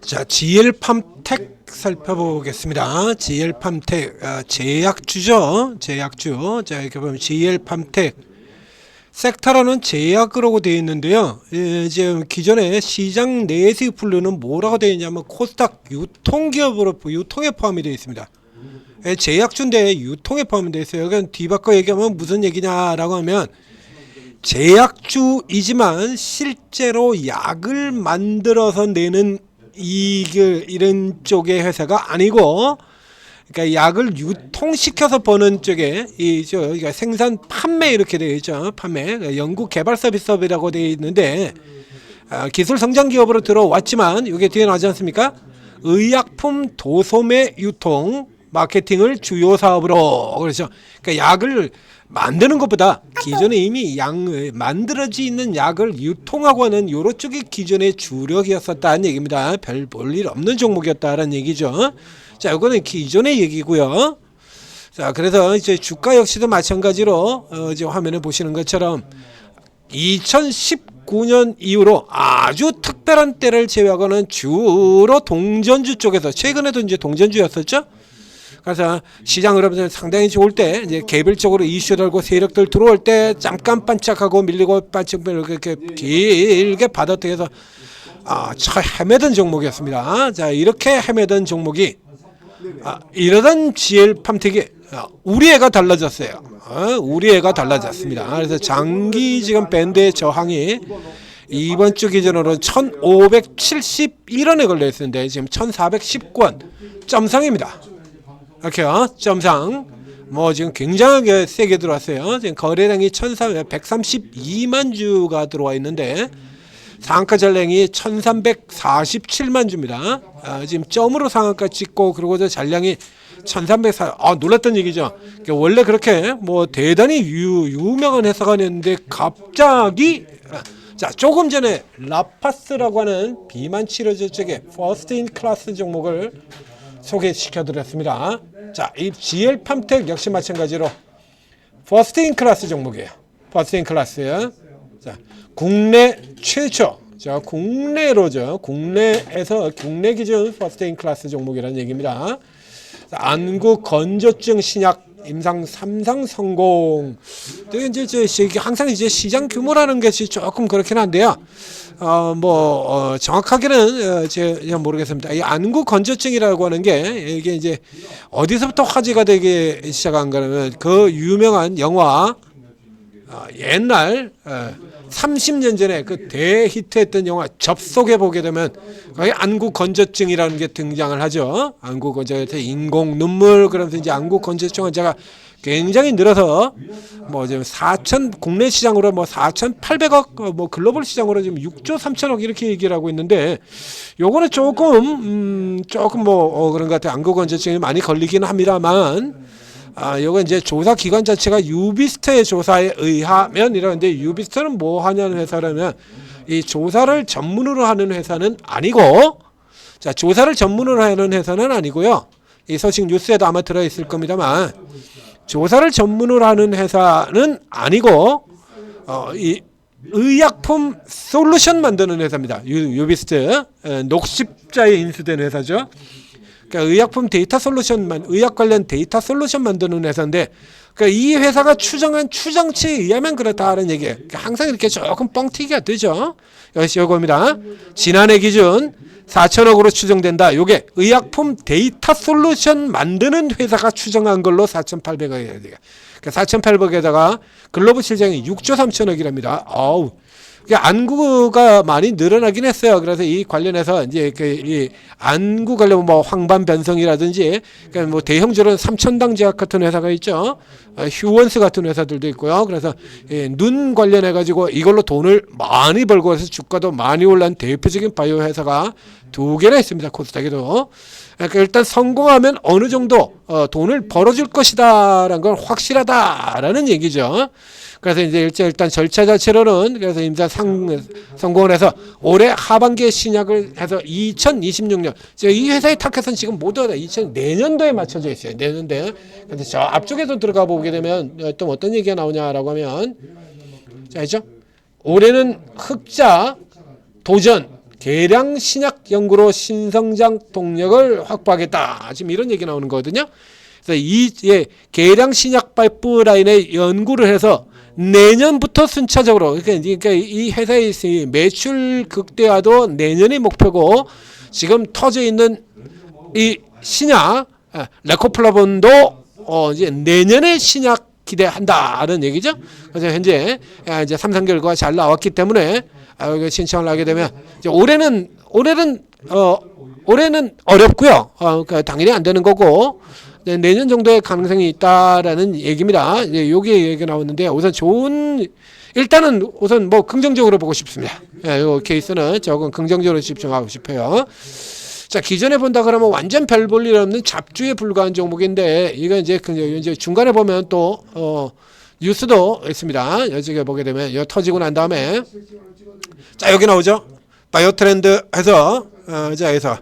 자, GL팜텍 살펴보겠습니다. GL팜텍 제약주죠. 제약주. 자, 이렇게 보면 GL팜텍 섹터라는 제약으로 되어 있는데요. 지금 기존에 시장 내에서 분류는 뭐라고 되어 있냐면 코스닥 유통기업으로 유통에 포함이 되어 있습니다. 제약주인데 유통에 포함이 되어 있어요. 그러니까 뒤바꿔 얘기하면 무슨 얘기냐라고 하면 제약주이지만 실제로 약을 만들어서 내는 이런 쪽의 회사가 아니고, 그러니까 약을 유통시켜서 버는 쪽에 그러니까 생산 판매 이렇게 되어 있죠. 판매 연구 개발 서비스업이라고 되어 있는데 기술 성장 기업으로 들어왔지만 이게 뒤에 나오지 않습니까? 의약품 도소매 유통 마케팅을 주요 사업으로. 그렇죠. 그러니까 약을 만드는 것보다 기존에 이미 만들어져 있는 약을 유통하고 하는 요런 쪽이 기존의 주력이었었다는 얘기입니다. 별 볼 일 없는 종목이었다는 얘기죠. 자, 이거는 기존의 얘기고요. 자, 그래서 이제 주가 역시도 마찬가지로 이제 화면에 보시는 것처럼 2019년 이후로 아주 특별한 때를 제외하고는 주로 동전주 쪽에서, 최근에도 이제 동전주였었죠. 그래서 시장 여러분들 상당히 좋을 때 이제 개별적으로 이슈 들고 세력들 들어올 때 잠깐 반짝하고 밀리고 반짝 이렇게 길게 받아들여서 헤매던 종목이었습니다. 자, 이렇게 헤매던 종목이 이러던 GL팜텍이 우리 애가 달라졌어요. 우리 애가 달라졌습니다. 그래서 장기 지금 밴드의 저항이 이번 주 기준으로 1571원에 걸려 있었는데 지금 1419원 점상입니다. 이렇게요. 점상. 뭐 지금 굉장하게 세게 들어왔어요. 지금 거래량이 132만 주가 들어와 있는데 상한가 잔량이 1347만 주입니다. 지금 점으로 상한가 찍고 그러고서 잔량이 1304. 놀랐던 얘기죠. 원래 그렇게 뭐 대단히 유명한 회사가 있는데 갑자기 자, 조금 전에 라파스라고 하는 비만 치료제 쪽에 퍼스트 인 클래스 종목을 소개시켜 드렸습니다. 자, 이 GL팜텍 역시 마찬가지로 퍼스트 인 클래스 종목이에요. 퍼스트 인 클래스. 자, 국내 최초. 자, 국내로죠. 국내에서 국내 기준 퍼스트 인 클래스 종목이라는 얘기입니다. 자, 안구 건조증 신약 임상 3상 성공. 이제 항상 이제 시장 규모라는 것이 조금 그렇긴 한데요. 정확하게는 제가 모르겠습니다. 이 안구 건조증이라고 하는 게 이게 이제 어디서부터 화제가 되기 시작한 거냐면 그 유명한 영화 옛날 30년 전에 그 대히트했던 영화 접속해 보게 되면 거기 안구 건조증이라는 게 등장을 하죠. 안구 건조증, 인공 눈물. 그러면서 이제 안구 건조증 환자가 굉장히 늘어서 뭐 지금 국내 시장으로 뭐 4,800억, 뭐 글로벌 시장으로 지금 6조 3천억 이렇게 얘기를 하고 있는데 요거는 조금 그런 것 같아요. 안구 건조증이 많이 걸리기는 합니다만. 요거 이제 조사 기관 자체가 유비스트의 조사에 의하면 이러는데, 유비스트는 뭐 하냐는 회사라면 이 조사를 전문으로 하는 회사는 아니고, 자, 조사를 전문으로 하는 회사는 아니고요. 이 소식 뉴스에도 아마 들어 있을 겁니다만, 조사를 전문으로 하는 회사는 아니고, 이 의약품 솔루션 만드는 회사입니다. 유비스트. 녹십자에 인수된 회사죠. 그러니까 의약품 데이터 솔루션만, 의약 관련 데이터 솔루션 만드는 회사인데, 그러니까 이 회사가 추정한 추정치에 의하면 그렇다는 얘기예요. 그러니까 항상 이렇게 조금 뻥튀기가 되죠. 역시 이겁니다. 지난해 기준 4천억으로 추정된다. 요게 의약품 데이터 솔루션 만드는 회사가 추정한 걸로 4,800억이에요. 그러니까 4,800억에다가 글로벌 시장이 6조 3천억이랍니다. 안구가 많이 늘어나긴 했어요. 그래서 이 관련해서 이제 이 안구 관련 뭐 황반 변성이라든지, 그러니까 뭐 대형주로는 삼천당제약 같은 회사가 있죠. 휴원스 같은 회사들도 있고요. 그래서 눈 관련해 가지고 이걸로 돈을 많이 벌고 해서 주가도 많이 올란 대표적인 바이오 회사가 2개나 있습니다. 코스닥에도. 그러니까 일단 성공하면 어느 정도 돈을 벌어줄 것이다라는 건 확실하다라는 얘기죠. 그래서 이제 일단 절차 자체로는 그래서 임상 성공을 해서 올해 하반기에 신약을 해서 2026년, 이 회사의 타켓은 지금 모두 다 내년도에 맞춰져 있어요. 내년도에. 근데 저 앞쪽에도 들어가 보게 되면 또 어떤 얘기가 나오냐라고 하면, 자, 있죠? 올해는 흑자, 도전, 계량 신약 연구로 신성장 동력을 확보하겠다. 지금 이런 얘기 나오는 거거든요. 그래서 이 계량 신약 파이프라인의 연구를 해서 내년부터 순차적으로, 그러니까 이 회사의 매출 극대화도 내년이 목표고, 지금 터져 있는 이 신약 레코플라본도 이제 내년에 신약 기대한다는 얘기죠. 그래서 현재 이제 3상 결과가 잘 나왔기 때문에 신청을 하게 되면 이제 올해는 어렵고요. 그러니까 당연히 안 되는 거고, 내년 정도의 가능성이 있다라는 얘기입니다. 이제 여기에 얘기가 나오는데, 우선 일단은 우선 뭐 긍정적으로 보고 싶습니다. 이 케이스는 조금 긍정적으로 집중하고 싶어요. 자, 기존에 본다 그러면 완전 별 볼 일 없는 잡주에 불과한 종목인데, 이건 이제 중간에 보면 또 뉴스도 있습니다. 여기에 보게 되면 이거 터지고 난 다음에, 자, 여기 나오죠. 바이오 트렌드 해서 여기서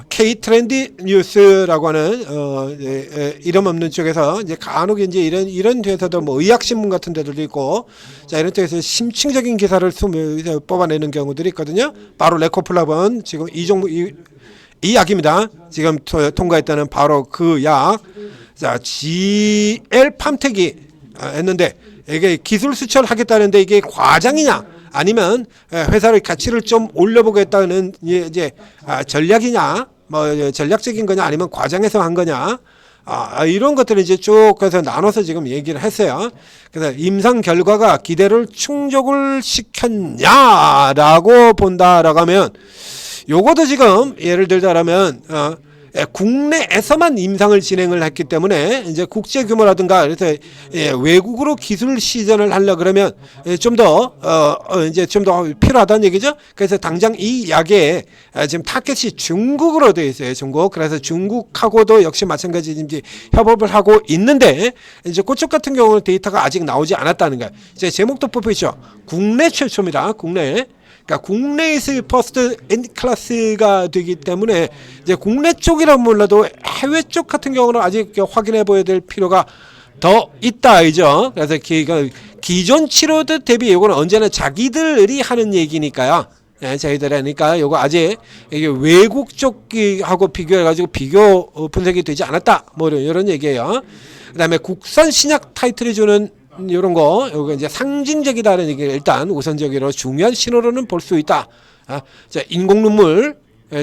K 트렌드 뉴스라고 하는 이름 없는 쪽에서 이제 간혹 이제 이런 데서도 뭐 의학 신문 같은 데들도 있고, 자, 이런 쪽에서 심층적인 기사를 뽑아내는 경우들이 있거든요. 바로 레코플라본, 지금 이 종목 이 약입니다. 지금 통과했다는 바로 그 약. 자, GL 팜텍이 했는데, 이게 기술 수출하겠다는데 이게 과장이냐, 아니면 회사의 가치를 좀 올려보겠다는 이제 전략이냐, 뭐 전략적인 거냐, 아니면 과장해서 한 거냐, 이런 것들을 이제 쭉 해서 나눠서 지금 얘기를 했어요. 그래서 임상 결과가 기대를 충족을 시켰냐라고 본다라고 하면, 요것도 지금 예를 들자면 국내에서만 임상을 진행을 했기 때문에 이제 국제 규모라든가, 그래서 외국으로 기술 시전을 하려 그러면 좀 더 이제 좀 더 필요하다는 얘기죠. 그래서 당장 이 약에 지금 타겟이 중국으로 되어 있어요. 중국. 그래서 중국하고도 역시 마찬가지 이제 협업을 하고 있는데, 이제 그쪽 같은 경우는 데이터가 아직 나오지 않았다는 거예요. 이제 제목도 뽑히죠. 국내 최초입니다. 국내. 그러니까 국내에서 퍼스트 인 클래스가 되기 때문에 이제 국내 쪽이라면 몰라도 해외 쪽 같은 경우는 아직 확인해 보여야 될 필요가 더 있다이죠. 그래서 기존 치료들 대비 이거는 언제나 자기들이 하는 얘기니까요. 자기들이 하니까 이거 아직 이게 외국 쪽하고 비교해 가지고 비교 분석이 되지 않았다. 뭐 이런 얘기예요. 그다음에 국산 신약 타이틀이 주는 이런 거, 이거 이제 상징적이다는 얘기를 일단 우선적으로 중요한 신호로는 볼 수 있다. 자, 인공 눈물,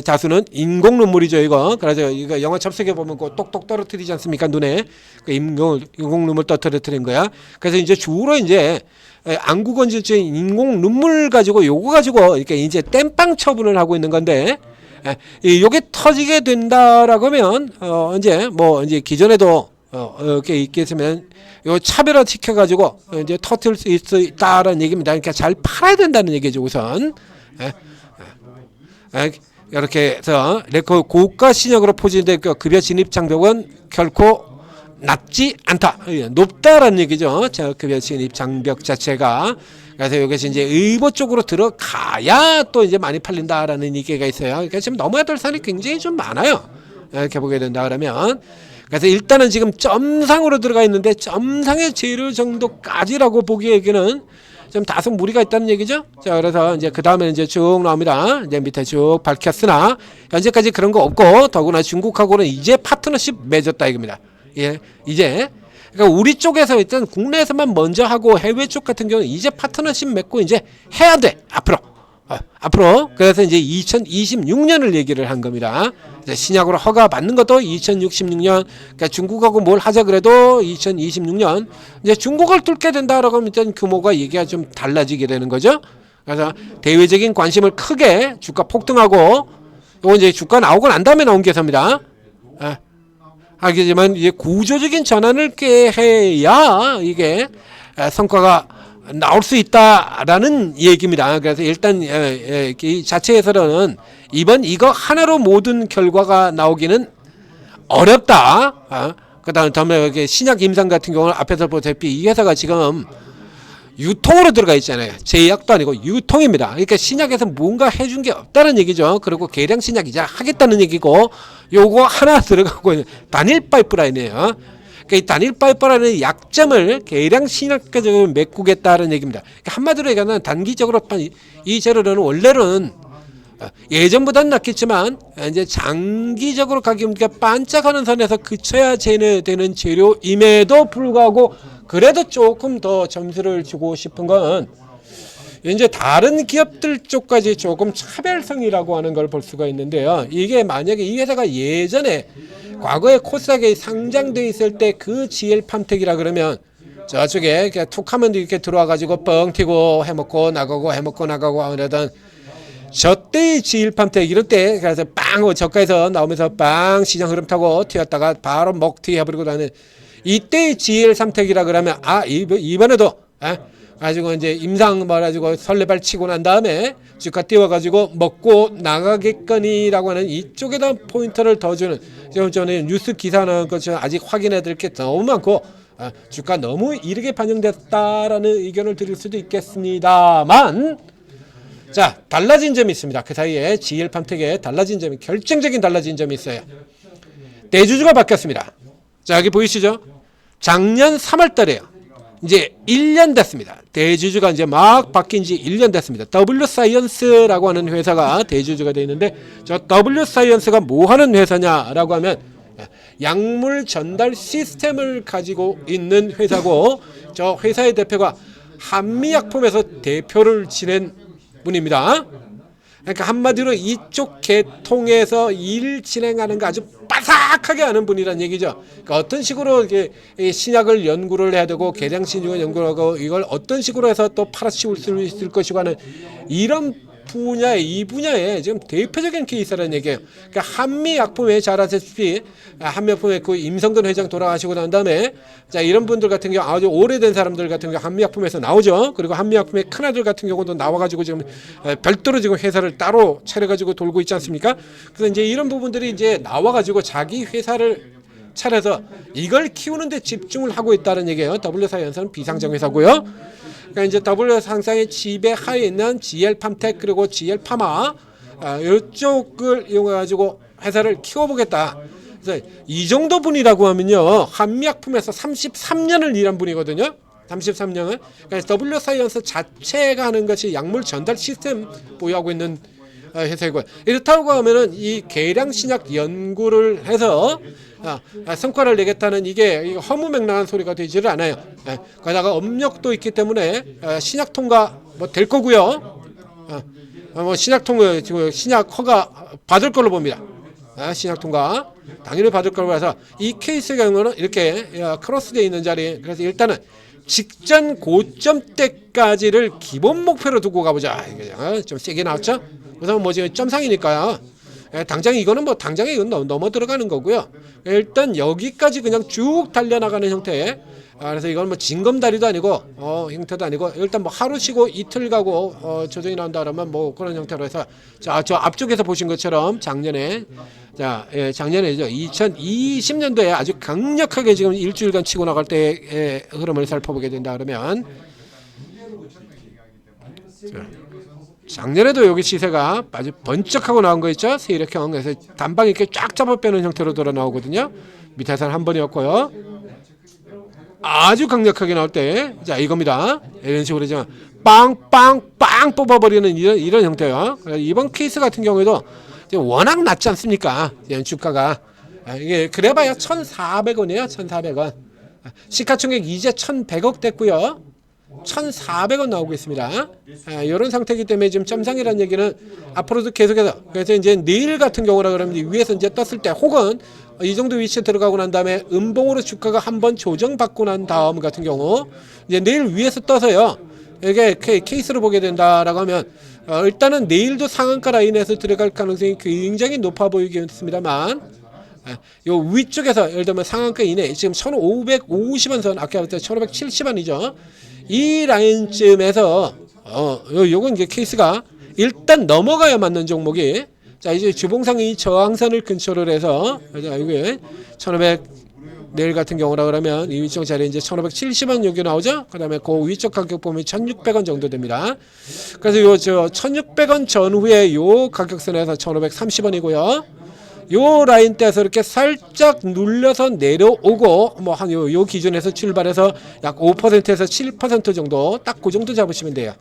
다수는 인공 눈물이죠, 이거. 그래서 이거 영화 접속해 보면 그 똑똑 떨어뜨리지 않습니까, 눈에? 그 인공 눈물 떨어뜨린 거야. 그래서 이제 주로 이제 안구건조증 인공 눈물 가지고 요거 가지고 이렇게 이제 땜빵 처분을 하고 있는 건데, 요게 터지게 된다라고 하면 이제 뭐 이제 기존에도 이렇게 있겠으면 요 차별화 시켜가지고 이제 터뜨릴 수 있다라는 얘기입니다. 그러니까 잘 팔아야 된다는 얘기죠, 우선. 이렇게 해서 고가 신약으로 포진된 그 급여 진입 장벽은 결코 낮지 않다. 높다라는 얘기죠. 급여 진입 장벽 자체가. 그래서 여기서 이제 의보 쪽으로 들어가야 또 이제 많이 팔린다라는 얘기가 있어요. 그러니까 지금 넘어야 될 산이 굉장히 좀 많아요. 이렇게 보게 된다 그러면. 그래서 일단은 지금 점상으로 들어가 있는데, 점상의 재료 정도까지라고 보기에는 좀 다소 무리가 있다는 얘기죠. 자, 그래서 이제 그 다음에 이제 쭉 나옵니다. 이제 밑에 쭉 밝혔으나 현재까지 그런 거 없고, 더구나 중국하고는 이제 파트너십 맺었다 이겁니다. 예, 이제. 그러니까 우리 쪽에서 일단 국내에서만 먼저 하고, 해외 쪽 같은 경우는 이제 파트너십 맺고 이제 해야 돼, 앞으로. 그래서 이제 2026년을 얘기를 한 겁니다. 신약으로 허가 받는 것도 2066년, 그러니까 중국하고 뭘 하자 그래도 2026년, 이제 중국을 뚫게 된다라고 하면 일단 규모가 얘기가 좀 달라지게 되는 거죠. 그래서 대외적인 관심을 크게 주가 폭등하고, 이거 이제 주가 나오고 난 다음에 나온 계산입니다. 하지만 이제 구조적인 전환을 해야 이게 성과가 나올 수 있다라는 얘기입니다. 그래서 일단 이 자체에서는 이번 이거 하나로 모든 결과가 나오기는 어렵다. 그다음에 신약 임상 같은 경우는 앞에서 보다시피 이 회사가 지금 유통으로 들어가 있잖아요. 제약도 아니고 유통입니다. 그러니까 신약에서 뭔가 해준 게 없다는 얘기죠. 그리고 계량 신약 이제 하겠다는 얘기고, 요거 하나 들어가고 있는 단일 파이프라인이에요. 이 단일 파이프라인의 약점을 계량 신약까지 메꾸겠다는 얘기입니다. 그러니까 한마디로 얘기하면 단기적으로 이 재료는 원래는 예전보다는 낫겠지만 이제 장기적으로 가격이 반짝하는 선에서 그쳐야 되는 재료임에도 불구하고 그래도 조금 더 점수를 주고 싶은 건 이제 다른 기업들 쪽까지 조금 차별성이라고 하는 걸 볼 수가 있는데요. 이게 만약에 이 회사가 예전에 과거에 코스닥에 상장돼 있을 때 그 GL팜텍이라 그러면 저쪽에 이렇게 툭하면 이렇게 들어와가지고 뻥 튀고 해먹고 나가고 하던 저때의 GL팜텍 이럴 때 그래서 빵 저가에서 나오면서 빵 시장 흐름 타고 튀었다가 바로 먹튀 해버리고 나는 이때의 GL3텍이라 그러면 이번에도 가지고 이제 임상 말아가지고 설레발 치고 난 다음에 주가 띄워가지고 먹고 나가겠거니라고 하는 이쪽에다 포인트를 더 주는 지금 저는 뉴스 기사 나온 것처럼 아직 확인해 드릴 게 너무 많고 주가 너무 이르게 반영됐다라는 의견을 드릴 수도 있겠습니다만 자 달라진 점이 있습니다. 그 사이에 GL팜텍에 달라진 점이 결정적인 달라진 점이 있어요. 대주주가 바뀌었습니다. 자 여기 보이시죠? 작년 3월 달에요. 이제 1년 됐습니다. 대주주가 이제 막 바뀐 지 1년 됐습니다. W사이언스라고 하는 회사가 대주주가 되어 있는데 저 W사이언스가 뭐 하는 회사냐라고 하면 약물 전달 시스템을 가지고 있는 회사고 저 회사의 대표가 한미약품에서 대표를 지낸 분입니다. 그러니까 한마디로 이쪽 계통에서 일 진행하는 거 아주 빠삭하게 하는 분이란 얘기죠. 그러니까 어떤 식으로 이렇게 신약을 연구를 해야 되고 계량신약을 연구를 하고 이걸 어떤 식으로 해서 또 팔아치울 수 있을 것이고 하는 이런 이 분야에 지금 대표적인 케이스라는 얘기예요. 그러니까 한미약품에 잘 아시다시피 한미약품에 그 임성근 회장 돌아가시고 난 다음에 자 이런 분들 같은 경우 아주 오래된 사람들 같은 경우 한미약품에서 나오죠. 그리고 한미약품의 큰아들 같은 경우도 나와가지고 지금 별도로 지금 회사를 따로 차려가지고 돌고 있지 않습니까? 그래서 이제 이런 부분들이 이제 나와가지고 자기 회사를 차려서 이걸 키우는데 집중을 하고 있다는 얘기예요. W사이언스는 비상장 회사고요. 그러니까 이제 W 상장의 지배 하에 있는 GL팜텍 그리고 GL파마 이쪽을 이용해 가지고 회사를 키워보겠다. 그래서 이 정도 분이라고 하면요 한미약품에서 33년을 일한 분이거든요. 33년을. 그러니까 W사이언스 자체가 하는 것이 약물 전달 시스템 보유하고 있는 회사이고요. 이렇다고 하면은 이 계량신약 연구를 해서 성과를 내겠다는 이게 허무맹랑한 소리가 되지를 않아요. 거기다가 업력도 있기 때문에 신약 통과 뭐 될 거고요. 뭐 신약 통과 신약 허가 받을 걸로 봅니다. 신약 통과 당연히 받을 걸로 해서 이 케이스의 경우는 이렇게 크로스되어 있는 자리. 그래서 일단은 직전 고점 때까지를 기본 목표로 두고 가보자. 좀 세게 나왔죠? 그래서 뭐 지금 점상이니까요. 당장 이거는 뭐 당장에 이건 넘어 들어가는 거고요. 일단 여기까지 그냥 쭉 달려나가는 형태. 그래서 이건 뭐 징검다리도 아니고 형태도 아니고 일단 뭐 하루 쉬고 이틀 가고 조정이 나온다 그러면 뭐 그런 형태로 해서 자 저 앞쪽에서 보신 것처럼 작년에 작년에죠 2020년도에 아주 강력하게 지금 일주일간 치고 나갈 때의 흐름을 살펴보게 된다 그러면 작년에도 여기 시세가 아주 번쩍하고 나온 거 있죠? 세력형. 그래서 단방 이렇게 쫙 잡아 빼는 형태로 돌아 나오거든요. 밑에서는 한 번이었고요. 아주 강력하게 나올 때, 자 이겁니다. 이런 식으로 지금 빵빵빵 뽑아버리는 이런 형태요. 이번 케이스 같은 경우에도 워낙 낮지 않습니까? 주가가 이게 그래봐야 1,400원이에요. 1,400원. 시가총액 이제 1,100억 됐고요. 1,400원 나오고 있습니다. 이런 상태이기 때문에 지금 점상이라는 얘기는 앞으로도 계속해서 그래서 이제 내일 같은 경우라 그러면 위에서 이제 떴을 때 혹은 이 정도 위치에 들어가고 난 다음에 음봉으로 주가가 한번 조정받고 난 다음 같은 경우 이제 내일 위에서 떠서요. 이게 케이스로 보게 된다라고 하면 일단은 내일도 상한가 라인에서 들어갈 가능성이 굉장히 높아 보이겠습니다만 요 위쪽에서 예를 들면 상한가 이내 지금 1,550원 선 아까 봤을 때 1,570원이죠. 이 라인쯤에서 요건 이제 케이스가 일단 넘어가야 맞는 종목이 자 이제 주봉상이 저항선을 근처로 해서 이게 1,500 내일 같은 경우라 그러면 이 위쪽 자리에 이제 1,570원 여기 나오죠. 그다음에 그 위쪽 가격 보면 1,600원 정도 됩니다. 그래서 요 1,600원 전후에 요 가격선에서 1,530원이고요. 요 라인대에서 이렇게 살짝 눌려서 내려오고 뭐 한 요 기준에서 출발해서 약 5%에서 7% 정도 딱 그 정도 잡으시면 돼요.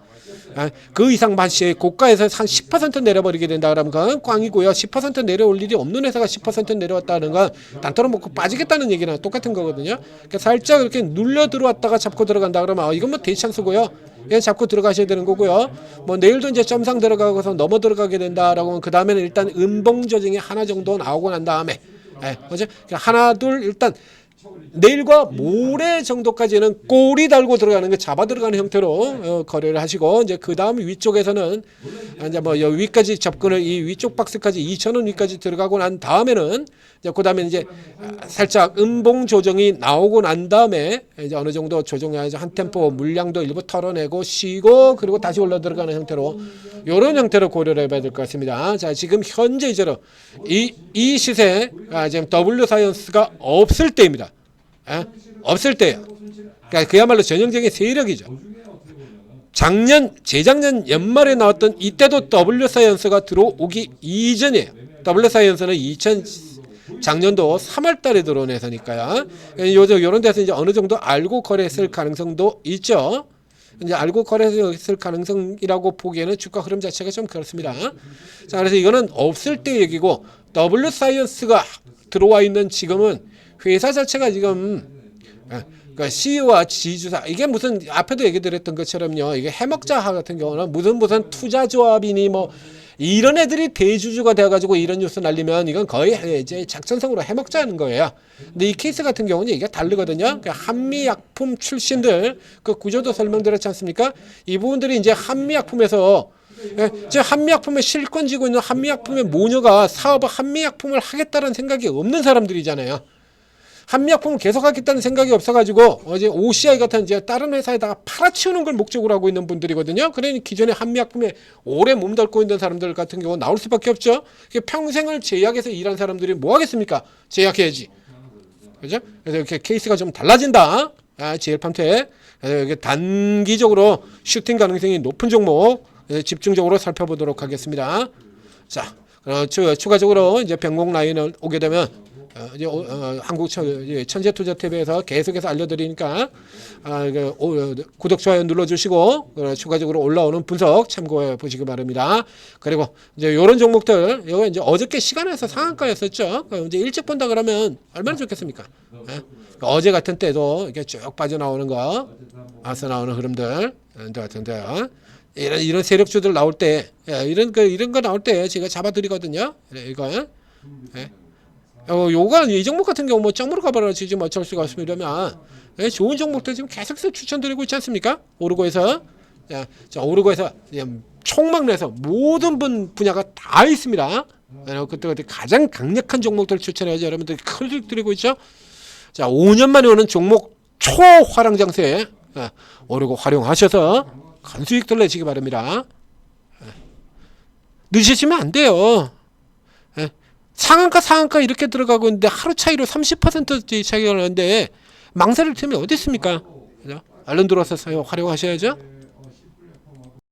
그 이상 반시에 고가에서 한 10% 내려버리게 된다 그러면 그건 꽝이고요. 10% 내려올 일이 없는 회사가 10% 내려왔다는 건 단토로 먹고 빠지겠다는 얘기랑 똑같은 거거든요. 그러니까 살짝 이렇게 눌려 들어왔다가 잡고 들어간다 그러면 이건 뭐 대찬스고요. 예, 잡고 들어가셔야 되는 거고요. 뭐 내일도 이제 점상 들어가고서 넘어 들어가게 된다라고 하면 그 다음에는 일단 음봉 조정이 하나 정도 나오고 난 다음에 그죠? 하나 둘 일단 내일과 모레 정도까지는 꼬리 달고 들어가는 거 잡아 들어가는 형태로 거래를 하시고 이제 그 다음 위쪽에서는 이제 뭐 위까지 접근을 이 위쪽 박스까지 2,000원 위까지 들어가고 난 다음에는 이제 그 다음에 이제 살짝 음봉 조정이 나오고 난 다음에 이제 어느 정도 조정해서 한 템포 물량도 일부 털어내고 쉬고 그리고 다시 올라 들어가는 형태로 이런 형태로 고려를 해봐야 될 것 같습니다. 자, 지금 현재 이제로 이 시세 지금 W 사이언스가 없을 때입니다. 없을 때요. 그러니까 그야말로 전형적인 세력이죠. 재작년 연말에 나왔던 이때도 W 사이언스가 들어오기 이전이에요. W 사이언스는 작년도 3월 달에 들어온 회사니까요. 요런 데서 이제 어느 정도 알고 거래했을 가능성도 있죠. 이제 알고 거래했을 가능성이라고 보기에는 주가 흐름 자체가 좀 그렇습니다. 자, 그래서 이거는 없을 때 얘기고 W 사이언스가 들어와 있는 지금은 회사 자체가 지금 그러니까 CEO와 지주사 이게 무슨 앞에도 얘기 드렸던 것처럼요. 이게 해먹자 같은 경우는 무슨 투자조합이니 뭐 이런 애들이 대주주가 돼가지고 이런 뉴스 날리면 이건 거의 이제 작전성으로 해먹자는 거예요. 근데 이 케이스 같은 경우는 이게 다르거든요. 그러니까 한미약품 출신들 그 구조도 설명드렸지 않습니까? 이 부분들이 이제 한미약품에서 제 한미약품에 실권 쥐고 있는 한미약품의 모녀가 사업을 한미약품을 하겠다는 생각이 없는 사람들이잖아요. 한미약품을 계속하겠다는 생각이 없어가지고 어제 OCI 같은 이제 다른 회사에다가 팔아치우는 걸 목적으로 하고 있는 분들이거든요. 그러니 기존에 한미약품에 오래 몸담고 있는 사람들 같은 경우 나올 수밖에 없죠. 평생을 제약에서 일한 사람들이 뭐 하겠습니까? 제약해야지. 그죠? 그래서 이렇게 케이스가 좀 달라진다. GL팜텍. 이게 단기적으로 슈팅 가능성이 높은 종목 집중적으로 살펴보도록 하겠습니다. 자, 추가적으로 이제 변곡 라인을 오게 되면 한국 천재투자TV에서 계속해서 알려드리니까 구독 좋아요 눌러주시고 추가적으로 올라오는 분석 참고해 보시기 바랍니다. 그리고 이제 이런 종목들 이거 이제 어저께 시간에서 상한가였었죠. 이제 일찍 본다 그러면 얼마나 좋겠습니까? 어제 같은 때도 이렇게 쭉 빠져나오는 거, 앞서 나오는 흐름들 같은데요. 이런 세력주들 나올 때 이런 거 나올 때 제가 잡아드리거든요. 이거. 요가 이 종목 같은 경우 뭐 점으로 가버려 지금 어쩔 수가 없으려면 좋은 종목들 지금 계속해서 추천드리고 있지 않습니까? 오르고에서 자 오르고에서 총망내서 모든 분야가 다 있습니다. 그때 가장 강력한 종목들 추천해야지 여러분들이 클릭 드리고 있죠. 자 5년 만에 오는 종목 초화랑장세 오르고 활용하셔서 큰 수익들 내시기 바랍니다. 늦으시면 안 돼요. 상한가 이렇게 들어가고 있는데 하루 차이로 30% 차이가 나는데 망설일 틈이 어디 있습니까? 얼른 들어와서 활용하셔야죠.